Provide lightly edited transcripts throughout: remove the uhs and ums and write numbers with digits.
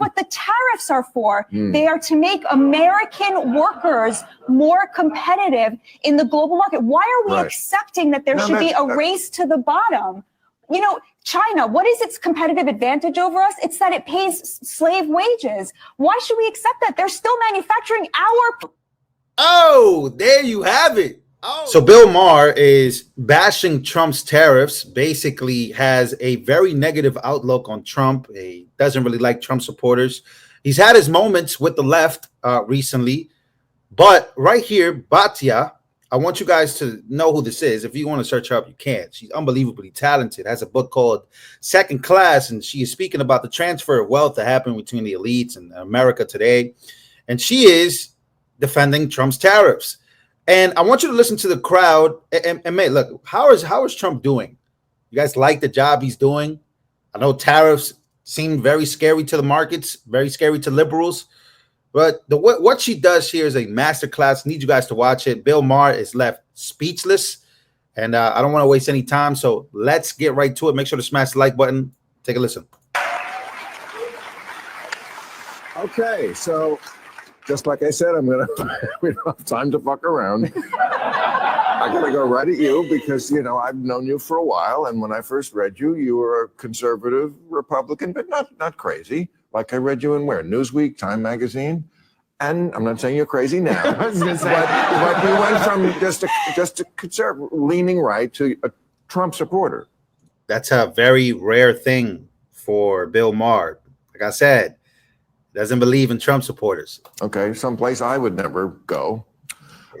what the tariffs are for. They are to make American workers more competitive in the global market. Why are we accepting that there should be a race to the bottom? You know, China, what is its competitive advantage over us? It's that it pays slave wages. Why should we accept that? They're still manufacturing our... Oh, there you have it. Oh. So Bill Maher is bashing Trump's tariffs, basically has a very negative outlook on Trump. He doesn't really like Trump supporters. He's had his moments with the left recently. But right here, Batya, I want you guys to know who this is. If you want to search her up, you can. She's unbelievably talented, has a book called Second Class, and she is speaking about the transfer of wealth that happened between the elites and America today. And she is defending Trump's tariffs. And I want you to listen to the crowd. And mate, look, how is Trump doing? You guys like the job he's doing? I know tariffs seem very scary to the markets, very scary to liberals. But what she does here is a masterclass. Need you guys to watch it. Bill Maher is left speechless. And I don't want to waste any time. So let's get right to it. Make sure to smash the like button. Take a listen. Okay, so just like I said, we don't have time to fuck around. I'm going to go right at you because, you know, I've known you for a while. And when I first read you, you were a conservative Republican, but not crazy. Like I read you in where? Newsweek, Time Magazine. And I'm not saying you're crazy now, but you went from just a conservative, leaning right to a Trump supporter. That's a very rare thing for Bill Maher. Like I said, doesn't believe in Trump supporters. Okay, someplace I would never go.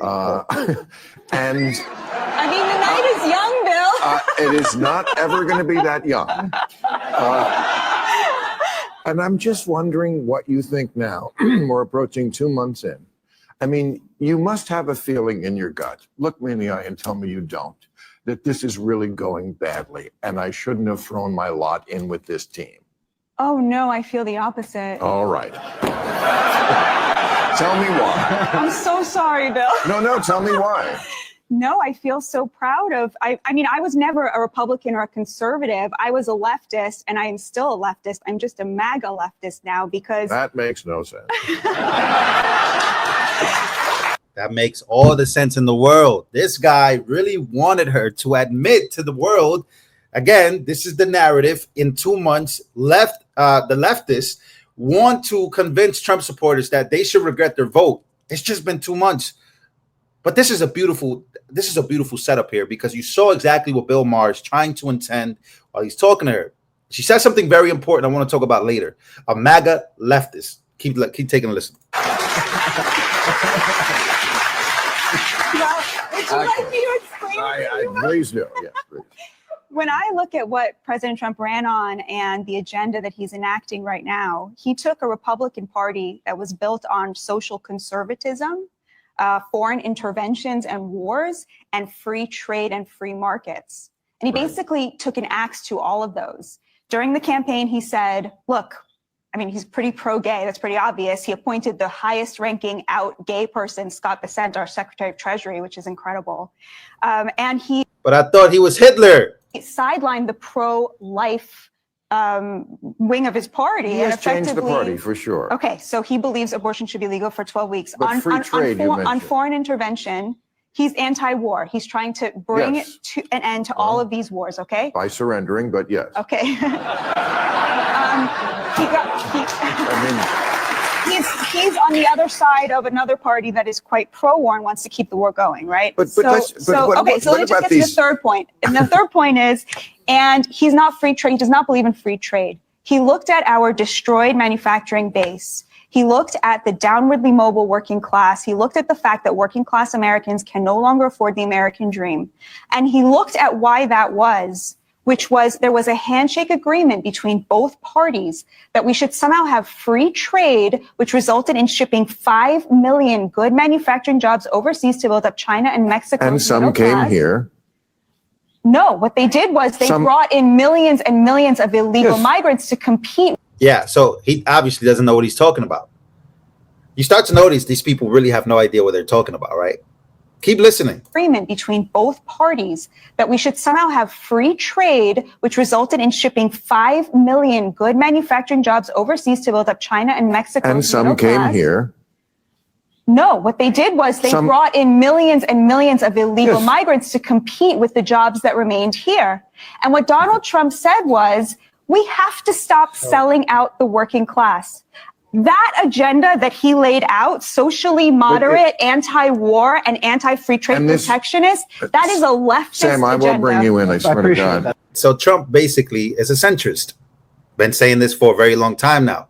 And I mean, the night is young, Bill. It is not ever going to be that young. And I'm just wondering what you think now. We're approaching 2 months in. I mean, you must have a feeling in your gut. Look me in the eye and tell me you don't. That this is really going badly, and I shouldn't have thrown my lot in with this team. Oh, no, I feel the opposite. All right. Tell me why. I'm so sorry, Bill. No, tell me why. No, I feel so proud of, I mean, I was never a Republican or a conservative. I was a leftist, and I am still a leftist. I'm just a MAGA leftist now because... That makes no sense. That makes all the sense in the world. This guy really wanted her to admit to the world. Again, this is the narrative. In 2 months, the leftists want to convince Trump supporters that they should regret their vote. It's just been 2 months. But this is a beautiful setup here because you saw exactly what Bill Maher is trying to intend while he's talking to her. She says something very important I want to talk about later. A MAGA leftist. Keep taking a listen. Would you like me to explain it? Please do. Yes, please. When I look at what President Trump ran on and the agenda that he's enacting right now, he took a Republican Party that was built on social conservatism, foreign interventions and wars, and free trade and free markets. And he basically took an axe to all of those. During the campaign, he said, look, I mean, he's pretty pro-gay. That's pretty obvious. He appointed the highest ranking out gay person, Scott Bessent, our Secretary of Treasury, which is incredible. And he... But I thought he was Hitler. He sidelined the pro-life wing of his party. He has changed the party, for sure. Okay, so he believes abortion should be legal for 12 weeks. But free trade, on foreign intervention, he's anti-war. He's trying to bring it to an end to all of these wars, okay? By surrendering, but yes. Okay. He's on the other side of another party that is quite pro-war and wants to keep the war going, right? But let me just get to the third point. And the third point is, and he's not free trade. He does not believe in free trade. He looked at our destroyed manufacturing base. He looked at the downwardly mobile working class. He looked at the fact that working class Americans can no longer afford the American dream. And he looked at why that was, which was there was a handshake agreement between both parties that we should somehow have free trade, which resulted in shipping 5 million good manufacturing jobs overseas to build up China and Mexico. And some came here. No, what they did was they brought in millions and millions of illegal migrants to compete. Yeah, so he obviously doesn't know what he's talking about. You start to notice these people really have no idea what they're talking about, right? Keep listening. Agreement between both parties that we should somehow have free trade, which resulted in shipping 5 million good manufacturing jobs overseas to build up China and Mexico. And some came here. No, what they did was they brought in millions and millions of illegal migrants to compete with the jobs that remained here. And what Donald Trump said was, we have to stop selling out the working class. That agenda that he laid out, socially moderate, anti-war, and anti-free trade protectionist, that is a leftist Sam, I will bring you in, I swear to God. That. So Trump basically is a centrist. Been saying this for a very long time now.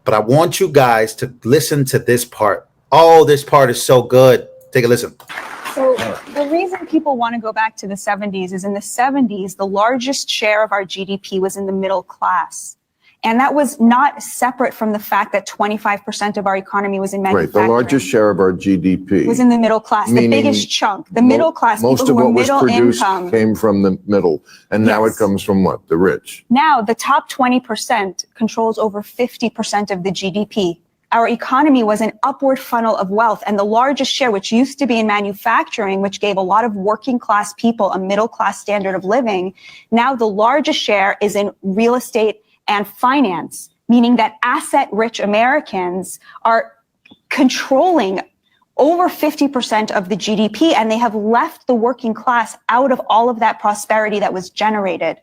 But I want you guys to listen to this part. Oh, this part is so good. Take a listen. So the reason people want to go back to the 70s is in the 70s, the largest share of our GDP was in the middle class. And that was not separate from the fact that 25% of our economy was in manufacturing. Right, the largest share of our GDP was in the middle class, the biggest chunk, the middle class, most people of who what were was middle produced income. came from the middle, and now it comes from what? The rich. Now the top 20% controls over 50% of the GDP. Our economy was an upward funnel of wealth, and the largest share, which used to be in manufacturing, which gave a lot of working class people a middle class standard of living, now the largest share is in real estate and finance, meaning that asset-rich Americans are controlling over 50% of the GDP, and they have left the working class out of all of that prosperity that was generated.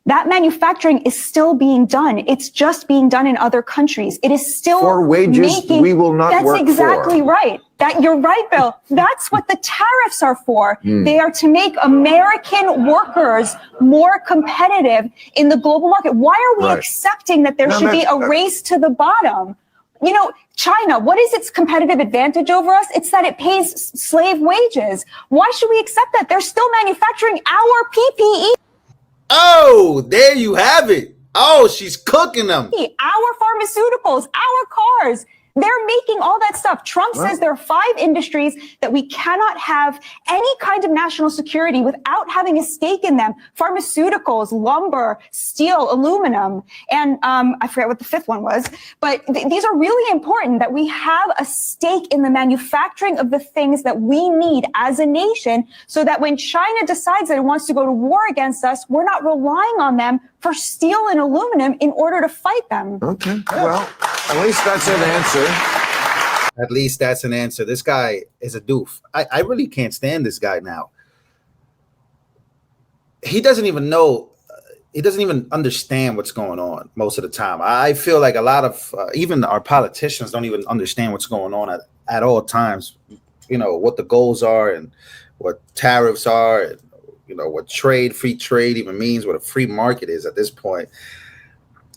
That manufacturing is still being done. It's just being done in other countries. It is still for wages we will not work for. That's exactly right. You're right, Bill. That's what the tariffs are for. They are to make American workers more competitive in the global market. Why are we accepting that there should be a race to the bottom? You know, China, what is its competitive advantage over us? It's that it pays slave wages. Why should we accept that? They're still manufacturing our PPE. Oh, there you have it. Oh, she's cooking them. Our pharmaceuticals, our cars. They're making all that stuff. Trump says there are 5 industries that we cannot have any kind of national security without having a stake in them. Pharmaceuticals, lumber, steel, aluminum. And I forget what the 5th one was. But these are really important that we have a stake in the manufacturing of the things that we need as a nation, so that when China decides that it wants to go to war against us, we're not relying on them for steel and aluminum in order to fight them. Okay, well, at least that's an answer. At least that's an answer. This guy is a doof. I really can't stand this guy now. He doesn't even know. He doesn't even understand what's going on most of the time. I feel like a lot of even our politicians don't even understand what's going on at all times. You know, what the goals are and what tariffs are, and, you know, what free trade even means, what a free market is at this point.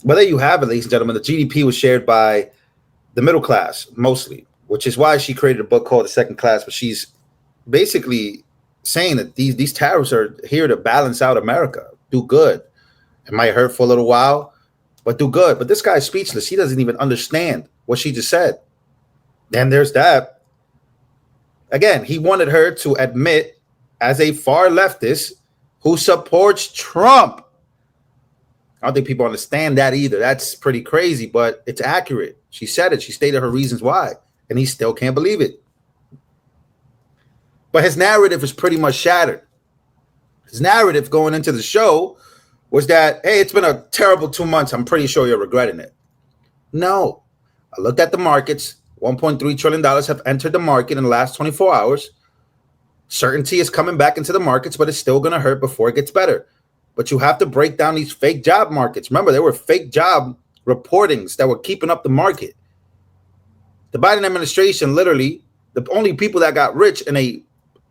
But there you have it, ladies and gentlemen. The GDP was shared by the middle class mostly, which is why she created a book called The Second Class. But she's basically saying that these tariffs are here to balance out America, do good. It might hurt for a little while, but do good. But this guy's speechless. He doesn't even understand what she just said. And there's that. Again, he wanted her to admit, as a far leftist who supports Trump. I don't think people understand that either. That's pretty crazy, but it's accurate. She said it. She stated her reasons why, and he still can't believe it. But his narrative is pretty much shattered. His narrative going into the show was that, hey, it's been a terrible 2 months. I'm pretty sure you're regretting it. No. I looked at the markets. $1.3 trillion have entered the market in the last 24 hours. Certainty is coming back into the markets, but it's still going to hurt before it gets better. But you have to break down these fake job markets. Remember, there were fake job reportings that were keeping up the market. The Biden administration, literally, the only people that got rich in a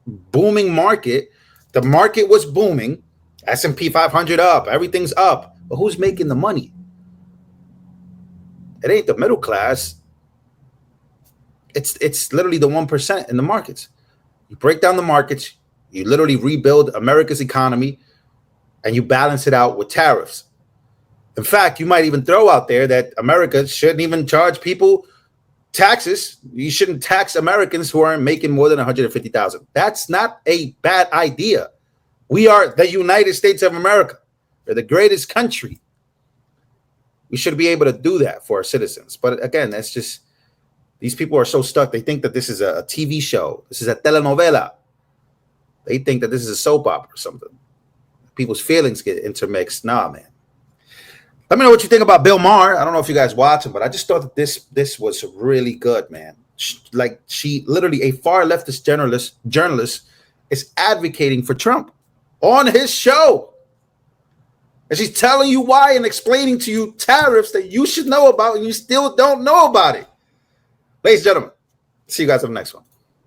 booming market, the market was booming, S&P 500 up, everything's up. But who's making the money? It ain't the middle class. It's literally the 1% in the markets. You break down the markets, you literally rebuild America's economy, and you balance it out with tariffs. In fact, you might even throw out there that America shouldn't even charge people taxes. You shouldn't tax Americans who aren't making more than $150,000. That's not a bad idea. We are the United States of America. We're the greatest country. We should be able to do that for our citizens. But again, that's just These people are so stuck. They think that this is a TV show. This is a telenovela. They think that this is a soap opera or something. People's feelings get intermixed. Nah, man. Let me know what you think about Bill Maher. I don't know if you guys watch him, but I just thought that this was really good, man. She literally, a far leftist journalist is advocating for Trump on his show. And she's telling you why and explaining to you tariffs that you should know about and you still don't know about it. Ladies and gentlemen, see you guys on the next one.